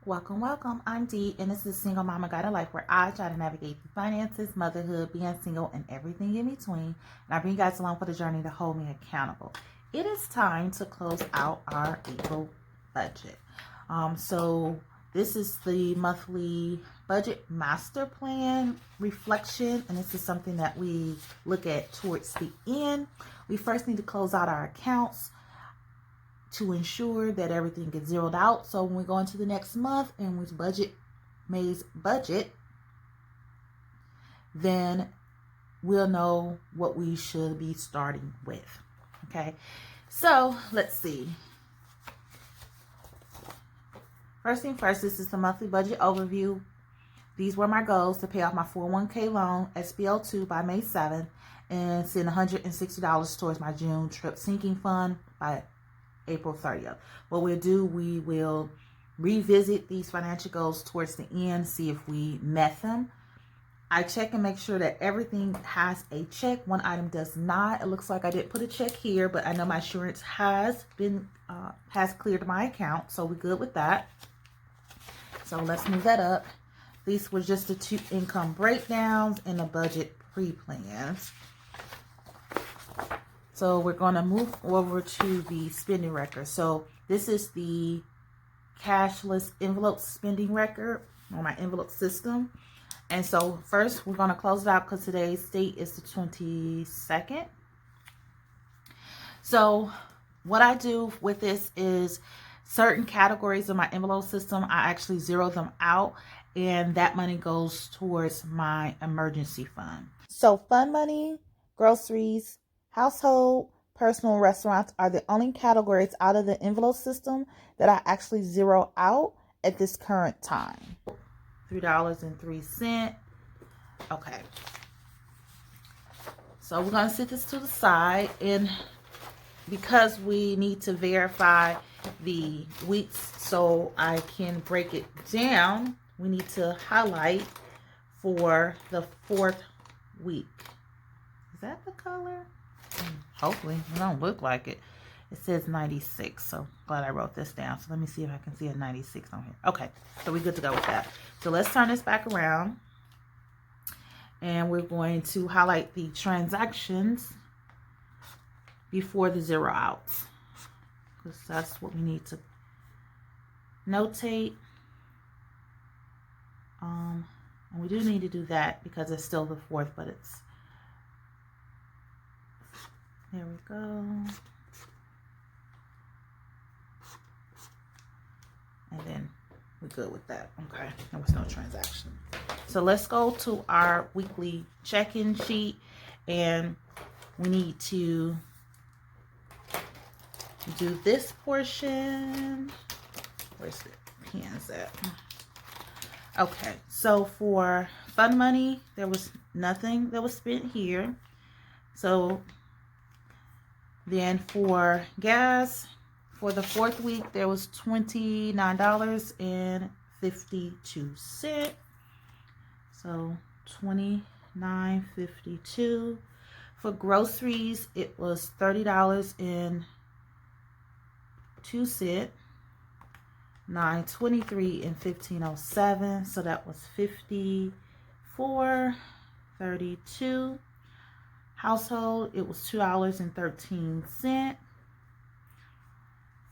Welcome, welcome. I'm Dee, and this is Single Mama Guide to Life, where I try to navigate through finances, motherhood, being single, and everything in between. And I bring you guys along for the journey to hold me accountable. It is time to close out our April budget. So this is the monthly budget master plan reflection, and this is something that we look at towards the end. We first need to close out our accounts to ensure that everything gets zeroed out. So when we go into the next month and we budget, then we'll know what we should be starting with. Okay, so let's see. First thing first, this is the monthly budget overview. These were my goals: to pay off my 401k loan, SBL2, by May 7th, and send $160 towards my June trip sinking fund by April 30th. What we'll do, we will revisit these financial goals towards the end, see if we met them. I check and make sure that everything has a check. One item does not. It looks like I didn't put a check here, but I know my insurance has cleared my account, so we're good with that. So let's move that up. These were just the two income breakdowns and the budget pre-plans. So we're going to move over to the spending record. So this is the cashless envelope spending record on my envelope system. And so first we're going to close it out because today's date is the 22nd. So what I do with this is certain categories of my envelope system, I actually zero them out, and that money goes towards my emergency fund. So fund money, groceries, household, personal, restaurants are the only categories out of the envelope system that I actually zero out at this current time. $3.03. Okay. So we're going to set this to the side, and because we need to verify the weeks so I can break it down, we need to highlight for the 4th week. Is that the color? Hopefully. It don't look like it. It says 96, so glad I wrote this down. So let me see if I can see a 96 on here. Okay, so we're good to go with that. So let's turn this back around, and we're going to highlight the transactions before the zero outs, because that's what we need to notate. And we do need to do that because it's still the 4th, but it's, there we go. And then we're good with that. Okay, there was no transaction. So let's go to our weekly check-in sheet, and we need to do this portion. Where's the pens at? Okay, so for fund money, there was nothing that was spent here. So then for gas, for the 4th week, there was $29.52. So $29.52. For groceries, it was $30.02. $9.23 and 15.07. So that was $54.32. Household, it was $2.13.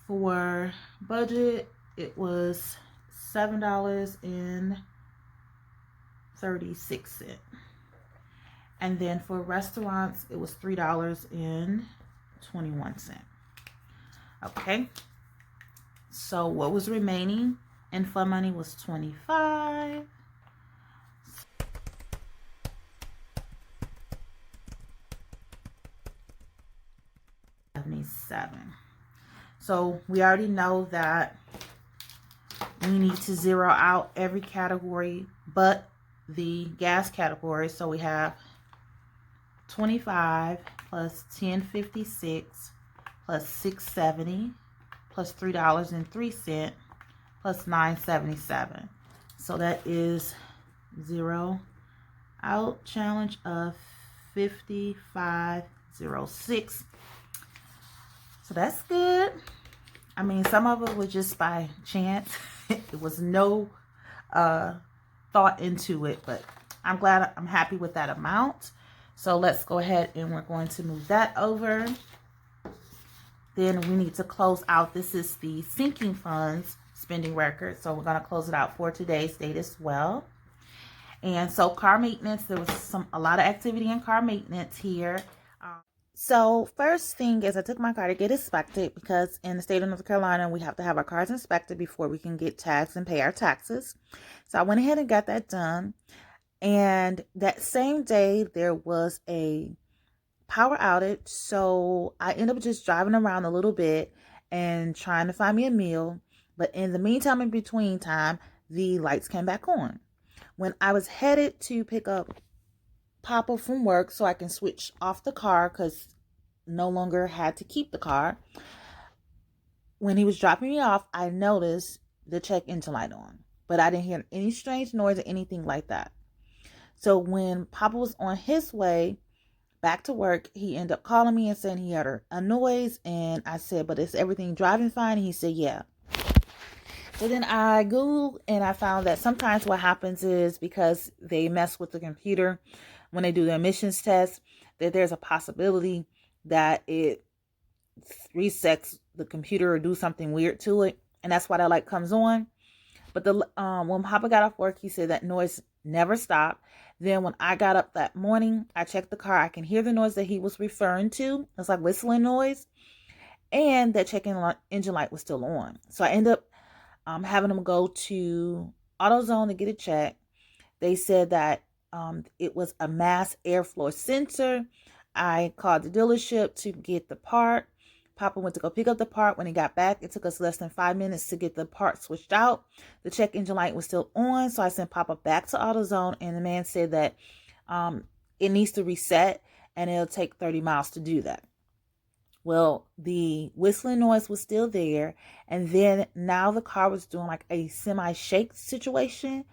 For budget, it was $7.36. And then for restaurants, it was $3.21. Okay. So what was remaining in fund money was $25. $77. So we already know that we need to zero out every category but the gas category. So we have 25 plus 10.56 plus 6.70 plus $3.03 plus 9.77. So that is zero out challenge of 55.06. So that's good. I mean, some of it was just by chance. It was no thought into it, but I'm glad, I'm happy with that amount. So let's go ahead and we're going to move that over. Then we need to close out. This is the sinking funds spending record. So we're going to close it out for today's date as well. And so car maintenance, there was a lot of activity in car maintenance here. So first thing is I took my car to get inspected because in the state of North Carolina, we have to have our cars inspected before we can get taxed and pay our taxes. So I went ahead and got that done. And that same day, there was a power outage. So I ended up just driving around a little bit and trying to find me a meal. But in the meantime, in between time, the lights came back on. When I was headed to pick up Papa from work so I can switch off the car because no longer had to keep the car, when he was dropping me off, I noticed the check engine light on. But I didn't hear any strange noise or anything like that. So when Papa was on his way back to work, he ended up calling me and saying he heard a noise. And I said, but is everything driving fine? And he said, yeah. So then I Googled and I found that sometimes what happens is because they mess with the computer when they do the emissions test, that there's a possibility that it resets the computer or do something weird to it. And that's why that light comes on. But when Papa got off work, he said that noise never stopped. Then when I got up that morning, I checked the car. I can hear the noise that he was referring to. It's like whistling noise. And that check engine light was still on. So I ended up having him go to AutoZone to get it checked. They said that it was a mass airflow sensor. I called the dealership to get the part. Papa went to go pick up the part. When he got back, it took us less than 5 minutes to get the part switched out. The check engine light was still on, so I sent Papa back to AutoZone, and the man said that it needs to reset, and it'll take 30 miles to do that. Well, the whistling noise was still there, and then now the car was doing like a semi-shake situation,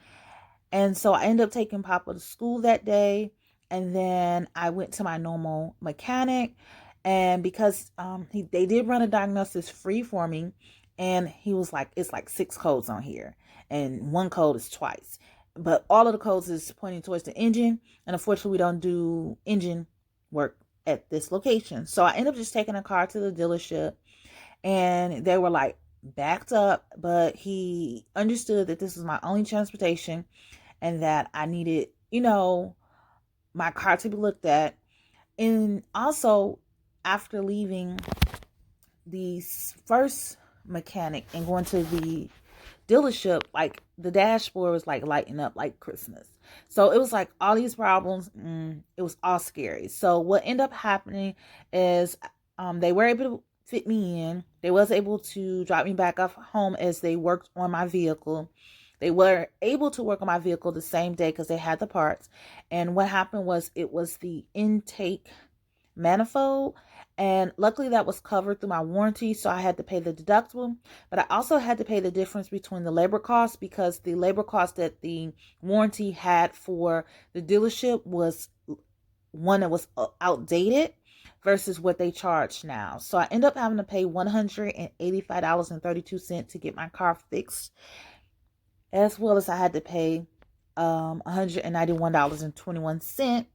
and so I ended up taking Papa to school that day, and then I went to my normal mechanic. And because they did run a diagnosis free for me, and he was like, it's like 6 codes on here, and 1 code is twice. But all of the codes is pointing towards the engine, and unfortunately we don't do engine work at this location. So I ended up just taking a car to the dealership, and they were like backed up, but he understood that this was my only transportation and that I needed, my car to be looked at. And also, after leaving the first mechanic and going to the dealership, like the dashboard was like lighting up like Christmas. So it was like all these problems. It was all scary. So what ended up happening is they were able to fit me in. They was able to drop me back off home as they worked on my vehicle. They were able to work on my vehicle the same day because they had the parts. And what happened was it was the intake manifold, and luckily that was covered through my warranty, so I had to pay the deductible. But I also had to pay the difference between the labor costs, because the labor cost that the warranty had for the dealership was one that was outdated versus what they charge now. So I ended up having to pay $185.32 to get my car fixed, as well as I had to pay $191.21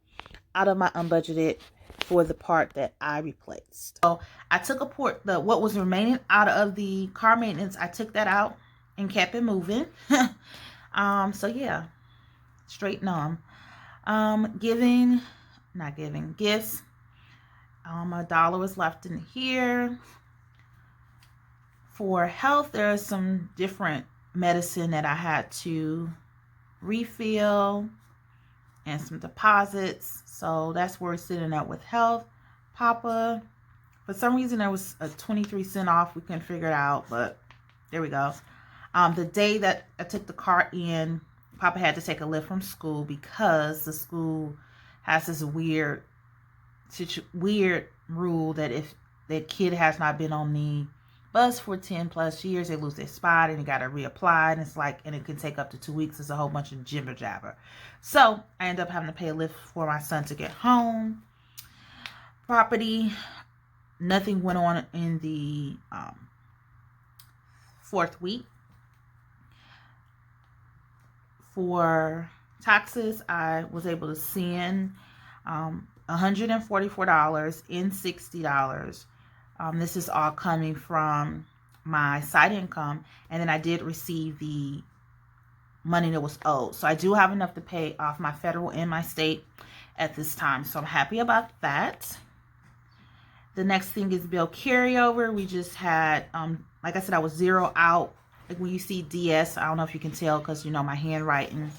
out of my unbudgeted for the part that I replaced. So I took what was remaining out of the car maintenance, I took that out and kept it moving. So yeah, straight numb. Gifts. $1 was left in here. For health, there is some different medicine that I had to refill and some deposits. So that's where it's sitting at with health. Papa, for some reason there was a 23-cent off. We couldn't figure it out, but there we go. The day that I took the car in, Papa had to take a lift from school because the school has this weird rule that if the kid has not been on the bus for 10 plus years, they lose their spot and you got to reapply, and it can take up to 2 weeks. It's a whole bunch of jibber jabber. So I ended up having to pay a lift for my son to get home. Property, nothing went on in the 4th week. For taxes, I was able to send $144 and $60. This is all coming from my side income, and then I did receive the money that was owed. So I do have enough to pay off my federal and my state at this time. So I'm happy about that. The next thing is bill carryover. We just had, like I said, I was zero out. Like when you see DS, I don't know if you can tell because you know my handwriting.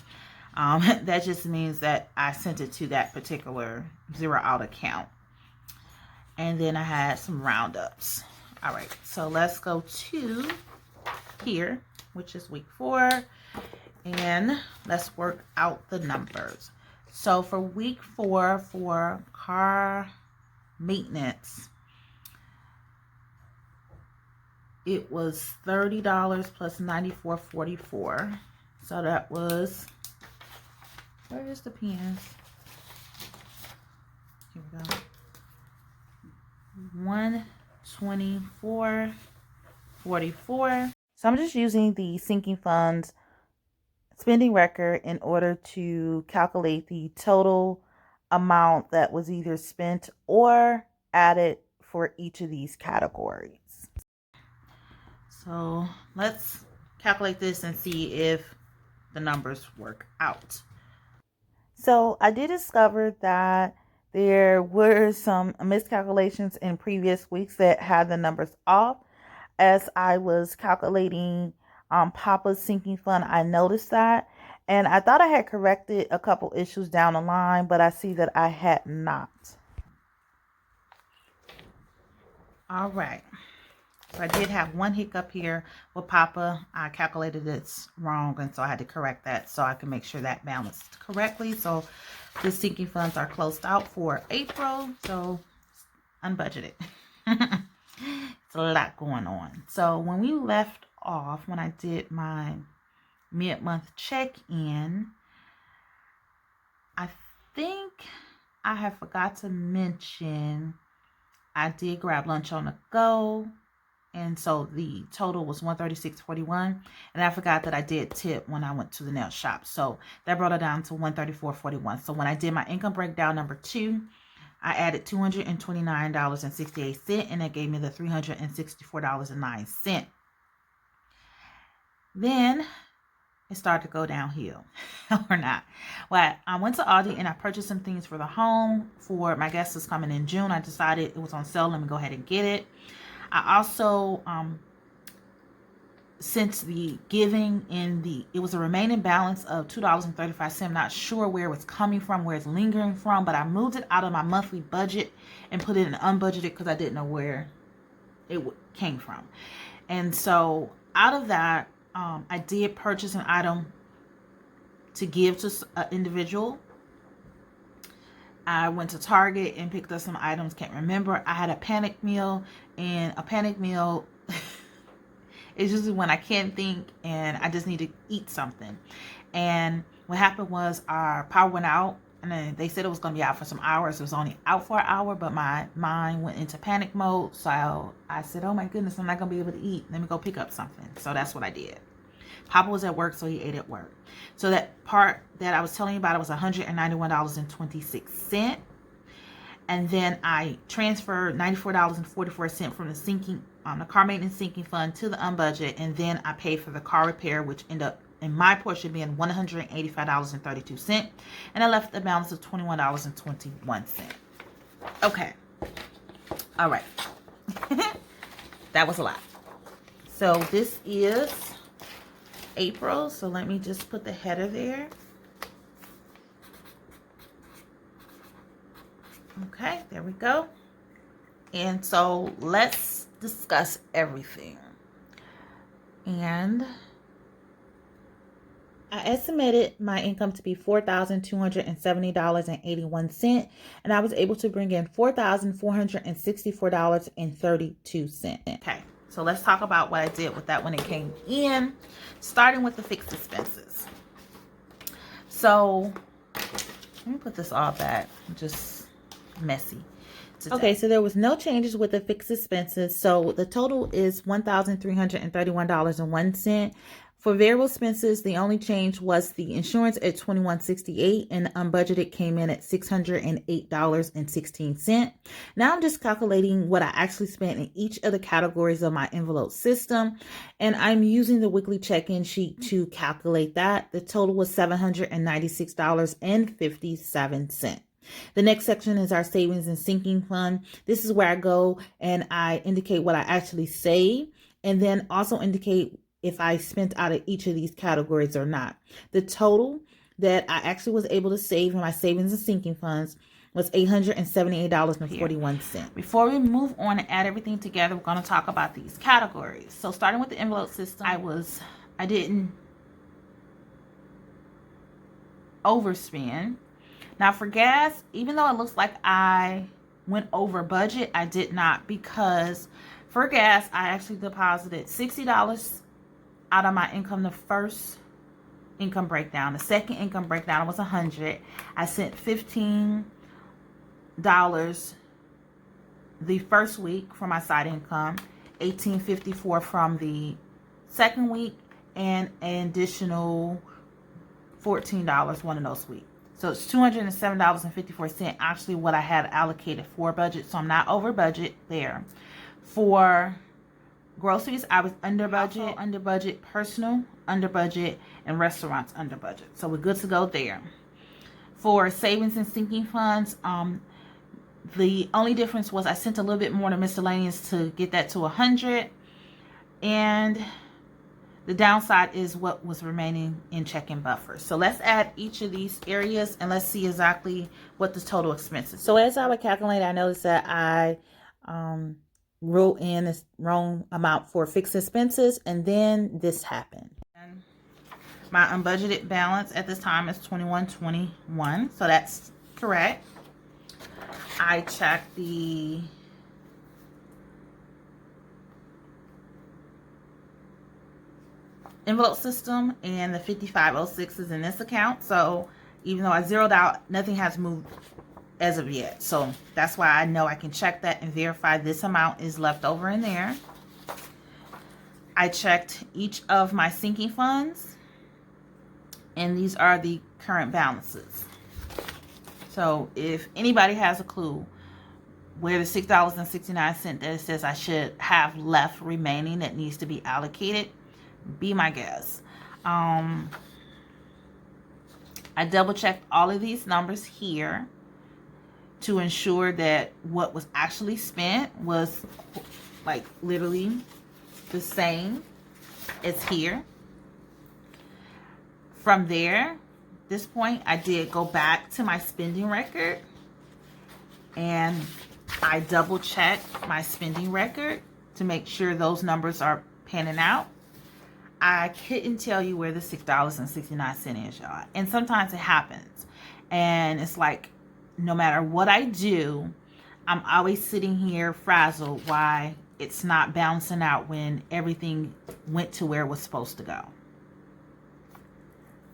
That just means that I sent it to that particular zero out account. And then I had some roundups. All right, so let's go to here, which is week 4. And let's work out the numbers. So for week 4, for car maintenance, it was $30 plus $94.44. So that was, where is the pens? Here we go. $124.44. So I'm just using the sinking funds spending record in order to calculate the total amount that was either spent or added for each of these categories. So let's calculate this and see if the numbers work out. So I did discover that there were some miscalculations in previous weeks that had the numbers off. As I was calculating Papa's sinking fund, I noticed that, and I thought I had corrected a couple issues down the line, but I see that I had not. All right, so I did have one hiccup here with Papa. I calculated it's wrong, and so I had to correct that so I can make sure that balanced correctly. So the sinking funds are closed out for April, so unbudgeted. It's a lot going on. So when we left off, when I did my mid-month check-in, I think I have forgot to mention I did grab lunch on the go, and so the total was $136.41, and I forgot that I did tip when I went to the nail shop, so that brought it down to $134.41. So when I did my income breakdown number 2, I added $229.68, and that gave me the $364.09. Then it started to go downhill, or not. Well, I went to Aldi and I purchased some things for the home for my guest is coming in June. I decided it was on sale. Let me go ahead and get it. I also, since the giving it was a remaining balance of $2.35. I'm not sure where it was coming from, where it's lingering from, but I moved it out of my monthly budget and put it in unbudgeted because I didn't know where it came from. And so out of that, I did purchase an item to give to an individual. I went to Target and picked up some items. Can't remember. I had a panic meal, and a panic meal is usually when I can't think and I just need to eat something. And what happened was our power went out, and then they said it was going to be out for some hours. It was only out for an hour, but my mind went into panic mode. So I said, oh my goodness, I'm not going to be able to eat. Let me go pick up something. So that's what I did. Papa was at work, so he ate at work. So that part that I was telling you about, it was $191.26. And then I transferred $94.44 from the car maintenance sinking fund to the unbudgeted, and then I paid for the car repair, which ended up in my portion being $185.32, and I left a balance of $21.21. Okay, all right. That was a lot. So this is April, so let me just put the header there. Okay, there we go. And so let's discuss everything. And I estimated my income to be $4,270.81, and I was able to bring in $4,464.32. Okay, so let's talk about what I did with that when it came in, starting with the fixed expenses. So let me put this all back. Just messy today. Okay, so there was no changes with the fixed expenses. So the total is $1,331.01 For variable expenses, the only change was the insurance at $21.68 and unbudgeted came in at $608.16. Now I'm just calculating what I actually spent in each of the categories of my envelope system, and I'm using the weekly check-in sheet to calculate that. The total was $796.57. The next section is our savings and sinking fund. This is where I go and I indicate what I actually save, and then also indicate if I spent out of each of these categories or not. The total that I actually was able to save in my savings and sinking funds was $878.41. Before we move on and add everything together, we're going to talk about these categories. So starting with the envelope system, I didn't overspend. Now for gas, even though it looks like I went over budget, I did not, because for gas, I actually deposited $60 out of my income the first income breakdown. The second income breakdown was $100. I sent $15 the first week for my side income, $18.54 from the second week, and an additional $14 one of those weeks. So it's $207.54 actually what I had allocated for budget. So I'm not over budget there. For groceries, I was under budget, personal, under budget, and restaurants under budget. So we're good to go there. For savings and sinking funds, the only difference was I sent a little bit more to miscellaneous to get that to 100. And the downside is what was remaining in checking buffers. So let's add each of these areas and let's see exactly what the total expenses. So as I would calculate, I noticed that I wrote in this wrong amount for fixed expenses, and then this happened. And my unbudgeted balance at this time is $21.21, so that's correct. I checked the envelope system, and the 5506 is in this account. So even though I zeroed out, nothing has moved as of yet. So that's why I know I can check that and verify this amount is left over in there. I checked each of my sinking funds, and these are the current balances. So if anybody has a clue where the $6.69 that it says I should have left remaining that needs to be allocated, be my guest. I double checked all of these numbers here to ensure that what was actually spent was like literally the same as here. From there, this point, I did go back to my spending record and I double checked my spending record to make sure those numbers are panning out. I couldn't tell you where the $6.69 is, y'all. And sometimes it happens. And it's like, no matter what I do, I'm always sitting here frazzled why it's not balancing out when everything went to where it was supposed to go.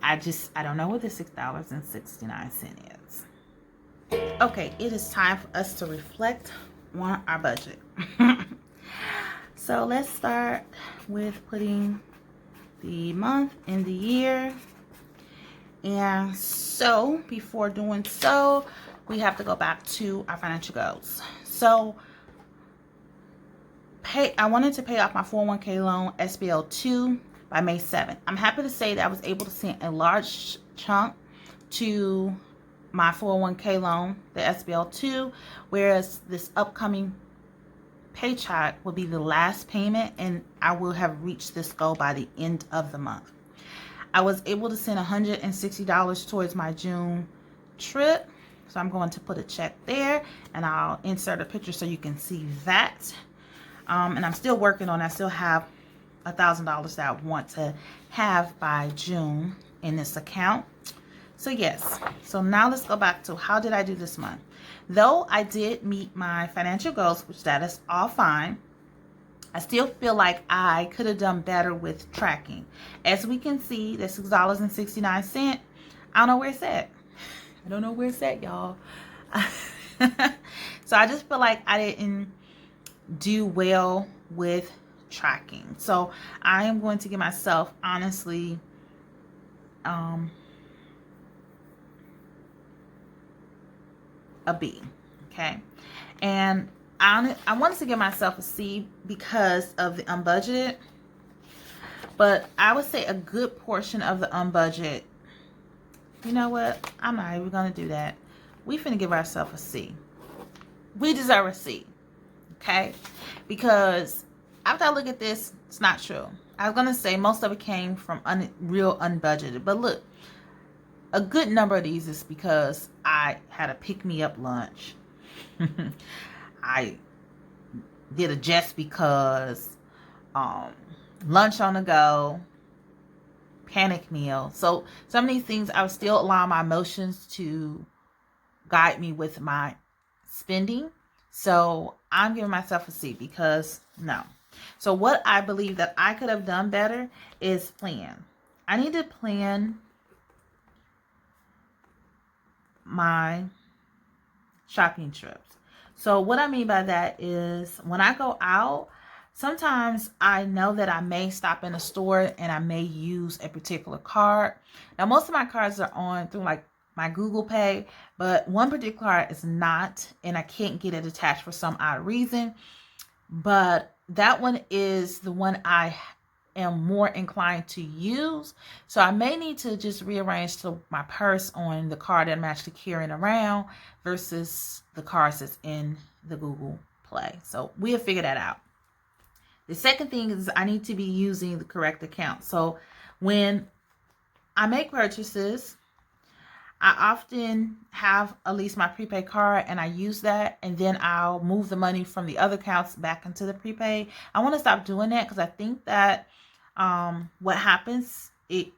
I don't know what the $6.69 is. Okay, it is time for us to reflect on our budget. So let's start with putting the month and the year. And so before doing so, we have to go back to our financial goals. So I wanted to pay off my 401k loan SBL2 by May 7th. I'm happy to say that I was able to send a large chunk to my 401k loan, the SBL2, whereas this upcoming paycheck will be the last payment, and I will have reached this goal by the end of the month. I was able to send $160 towards my June trip, so I'm going to put a check there, and I'll insert a picture so you can see that. And I'm still working on it. I still have $1,000 that I want to have by June in this account. So yes, so now let's go back to how did I do this month. Though I did meet my financial goals, which that is all fine, I still feel like I could have done better with tracking. As we can see, the $6.69, I don't know where it's at. I don't know where it's at, y'all. So I just feel like I didn't do well with tracking. So I am going to give myself, honestly, a B. Okay. And I wanted to give myself a C because of the unbudgeted. But I would say a good portion of the unbudgeted, you know what? I'm not even going to do that. We finna give ourselves a C. We deserve a C. Okay? Because after I look at this, it's not true. I was going to say most of it came from real unbudgeted. But look, a good number of these is because I had a pick-me-up lunch. I did a just because, lunch on the go, panic meal. So some of these things I would still allow my emotions to guide me with my spending. So I'm giving myself a C because no. So what I believe that I could have done better is plan. I need to plan my shopping trips. So what I mean by that is when I go out, sometimes I know that I may stop in a store and I may use a particular card. Now, most of my cards are on through like my Google Pay, but one particular card is not, and I can't get it attached for some odd reason. But that one is the one I am more inclined to use. So I may need to just rearrange to my purse on the card that I'm actually carrying around versus the cards that's in the Google Play. So we'll figure that out. The second thing is I need to be using the correct account. So when I make purchases, I often have at least my prepaid card and I use that, and then I'll move the money from the other accounts back into the prepaid. I want to stop doing that because I think that what happens, it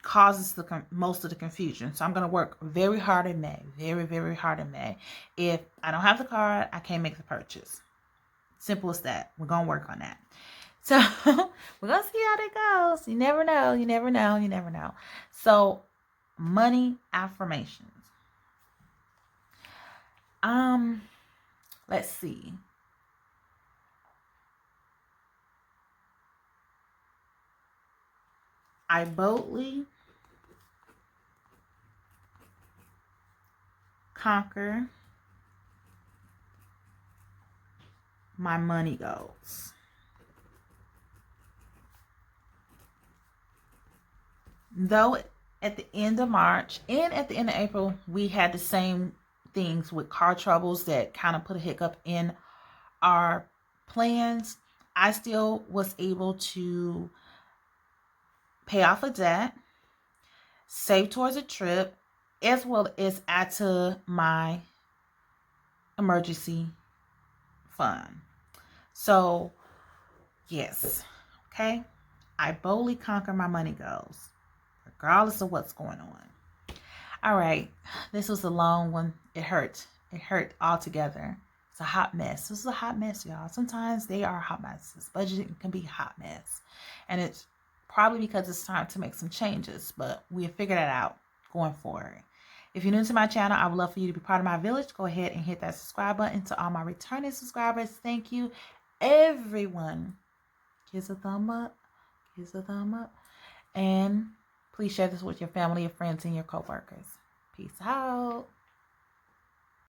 causes most of the confusion. So I'm going to work very hard in May, very hard in May. If I don't have the card, I can't make the purchase. Simple as that. We're going to work on that. So we're going to see how that goes. You never know. You never know. You never know. So money affirmations. Let's see. I boldly conquer my money goals. Though at the end of March and at the end of April, we had the same things with car troubles that kind of put a hiccup in our plans, I still was able to pay off a debt, save towards a trip, as well as add to my emergency fund. So, yes, okay, I boldly conquer my money goals, regardless of what's going on. All right, this was a long one. It hurt. It hurt altogether. It's a hot mess. This is a hot mess, y'all. Sometimes they are hot messes. Budgeting can be a hot mess. And it's probably because it's time to make some changes, but we'll figure that out going forward. If you're new to my channel, I would love for you to be part of my village. Go ahead and hit that subscribe button. To all my returning subscribers, thank you. Everyone, give us a thumb up. Give us a thumb up. And please share this with your family, your friends, and your coworkers. Peace out.